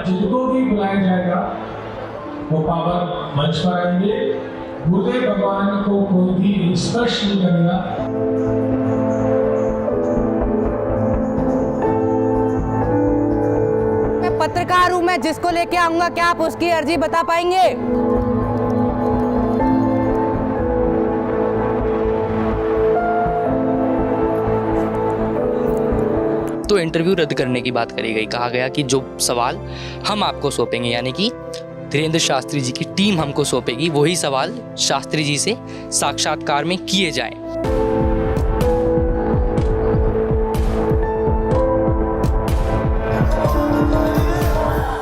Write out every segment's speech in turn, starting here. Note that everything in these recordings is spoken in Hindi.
जिनको भी बुलाया जाएगा वो पावन मंच पर आएंगे। गुरुदेव भगवान को कोई भी स्पर्श नहीं करेगा। मैं पत्रकार हूं, मैं जिसको लेके आऊंगा क्या आप उसकी अर्जी बता पाएंगे? तो इंटरव्यू रद्द करने की बात करी गई। कहा गया कि जो सवाल हम आपको सौंपेंगे, यानी कि धीरेंद्र शास्त्री जी की टीम हमको सौंपेगी, वही सवाल शास्त्री जी से साक्षात्कार में किए जाएं।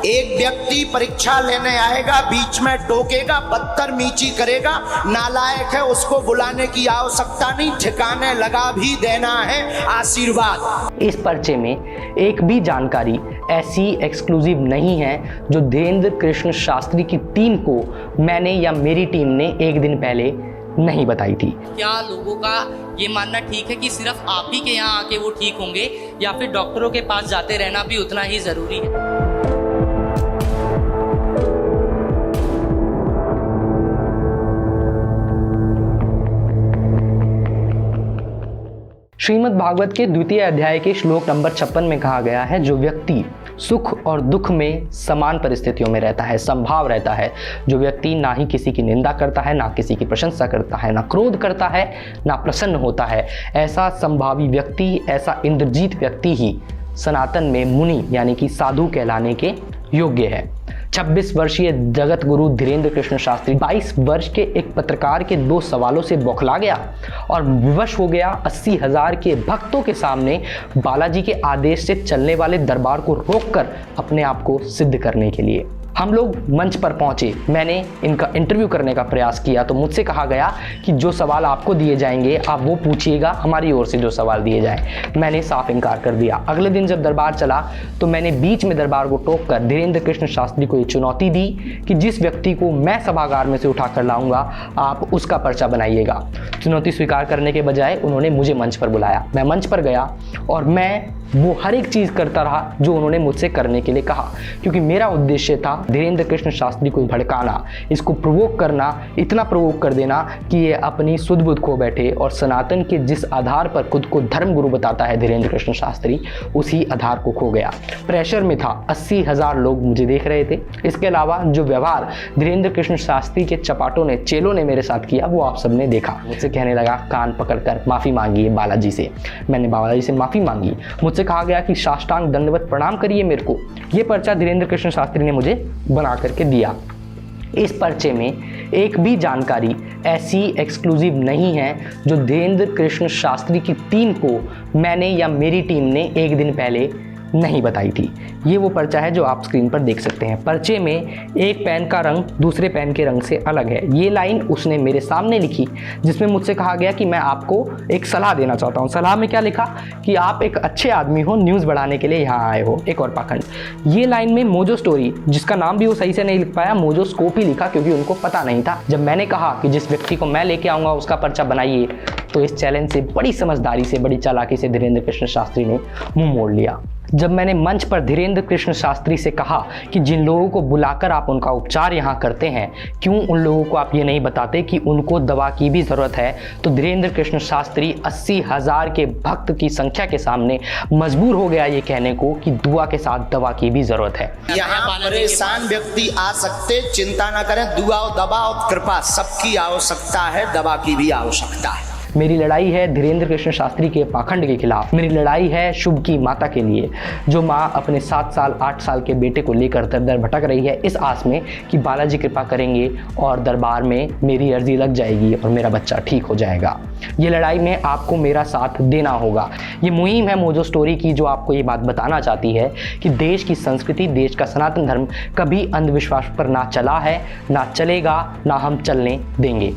एक व्यक्ति परीक्षा लेने आएगा, बीच में टोकेगा, बदतमीजी करेगा, नालायक है, उसको बुलाने की आवश्यकता नहीं, ठिकाने लगा भी देना है आशीर्वाद। इस पर्चे में एक भी जानकारी ऐसी एक्सक्लूसिव नहीं है जो धीरेंद्र कृष्ण शास्त्री की टीम को मैंने या मेरी टीम ने एक दिन पहले नहीं बताई थी। क्या लोगों का ये मानना ठीक है कि सिर्फ आप ही के यहाँ आके वो ठीक होंगे, या फिर डॉक्टरों के पास जाते रहना भी उतना ही जरूरी है? श्रीमद् भागवत के द्वितीय अध्याय के श्लोक नंबर 56 में कहा गया है, जो व्यक्ति सुख और दुख में समान परिस्थितियों में रहता है, समभाव रहता है, जो व्यक्ति ना ही किसी की निंदा करता है, ना किसी की प्रशंसा करता है, ना क्रोध करता है, ना प्रसन्न होता है, ऐसा संभावी व्यक्ति, ऐसा इंद्रजीत व्यक्ति ही सनातन में मुनि यानी कि साधु कहलाने के योग्य है। 26 वर्षीय जगत गुरु धीरेंद्र कृष्ण शास्त्री 22 वर्ष के एक पत्रकार के 2 सवालों से बौखला गया और विवश हो गया 80,000 के भक्तों के सामने बालाजी के आदेश से चलने वाले दरबार को रोककर अपने आप को सिद्ध करने के लिए। हम लोग मंच पर पहुंचे, मैंने इनका इंटरव्यू करने का प्रयास किया तो मुझसे कहा गया कि जो सवाल आपको दिए जाएंगे आप वो पूछिएगा, हमारी ओर से जो सवाल दिए जाएं। मैंने साफ इनकार कर दिया। अगले दिन जब दरबार चला तो मैंने बीच में दरबार को टोककर धीरेंद्र कृष्ण शास्त्री को ये चुनौती दी कि जिस व्यक्ति को मैं सभागार में से उठा कर लाऊंगा आप उसका पर्चा बनाइएगा। चुनौती स्वीकार करने के बजाय उन्होंने मुझे मंच पर बुलाया। मैं मंच पर गया और मैं वो हर एक चीज़ करता रहा जो उन्होंने मुझसे करने के लिए कहा, क्योंकि मेरा उद्देश्य था धीरेंद्र कृष्ण शास्त्री को भड़काना, इसको प्रोवोक करना, इतना प्रोवोक कर देना कि ये अपनी सुध बुध खो बैठे और सनातन के जिस आधार पर खुद को धर्म गुरु बताता है धीरेंद्र कृष्ण शास्त्री, उसी आधार को खो गया। प्रेशर में था, 80,000 लोग मुझे देख रहे थे। इसके अलावा जो व्यवहार धीरेंद्र कृष्ण शास्त्री के चपाटों ने, चेलों ने मेरे साथ किया वो आप सबने देखा। मुझसे कहने लगा कान पकड़कर माफ़ी मांगी बालाजी से। मैंने बालाजी से माफ़ी मांगी। मुझसे कहा गया कि साष्टांग दंडवत प्रणाम करिए मेरे को। ये पर्चा धीरेंद्र कृष्ण शास्त्री ने मुझे बना करके दिया। इस पर्चे में एक भी जानकारी ऐसी एक्सक्लूसिव नहीं है जो धीरेंद्र कृष्ण शास्त्री की टीम को मैंने या मेरी टीम ने एक दिन पहले नहीं बताई थी। ये वो पर्चा है जो आप स्क्रीन पर देख सकते हैं। पर्चे में एक पेन का रंग दूसरे पेन के रंग से अलग है। ये लाइन उसने मेरे सामने लिखी जिसमें मुझसे कहा गया कि मैं आपको एक सलाह देना चाहता हूँ। सलाह में क्या लिखा कि आप एक अच्छे आदमी हो, न्यूज़ बढ़ाने के लिए यहाँ आए हो। एक और पाखंड, ये लाइन में मोजो स्टोरी, जिसका नाम भी वो सही से नहीं लिख पाया, मोजो स्कोप ही लिखा क्योंकि उनको पता नहीं था। जब मैंने कहा कि जिस व्यक्ति को मैं लेके आऊँगा उसका पर्चा बनाइए, तो इस चैलेंज से बड़ी समझदारी से, बड़ी चालाकी से धीरेंद्र कृष्ण शास्त्री ने मुंह मोड़ लिया। जब मैंने मंच पर धीरेंद्र कृष्ण शास्त्री से कहा कि जिन लोगों को बुलाकर आप उनका उपचार यहाँ करते हैं, क्यों उन लोगों को आप ये नहीं बताते कि उनको दवा की भी ज़रूरत है, तो धीरेंद्र कृष्ण शास्त्री 80,000 के भक्त की संख्या के सामने मजबूर हो गया ये कहने को कि दुआ के साथ दवा की भी ज़रूरत है। यहाँ परेशान व्यक्ति आ सकते, चिंता न करें, दुआ और दवा और कृपा सबकी आवश्यकता है, दवा की भी आवश्यकता है। मेरी लड़ाई है धीरेंद्र कृष्ण शास्त्री के पाखंड के खिलाफ। मेरी लड़ाई है शुभ की माता के लिए, जो माँ अपने 7 साल 8 साल के बेटे को लेकर दर दर भटक रही है इस आस में कि बालाजी कृपा करेंगे और दरबार में मेरी अर्जी लग जाएगी और मेरा बच्चा ठीक हो जाएगा। ये लड़ाई में आपको मेरा साथ देना होगा। ये मुहिम है मोजो स्टोरी की, जो आपको ये बात बताना चाहती है कि देश की संस्कृति, देश का सनातन धर्म कभी अंधविश्वास पर ना चला है, ना चलेगा, ना हम चलने देंगे।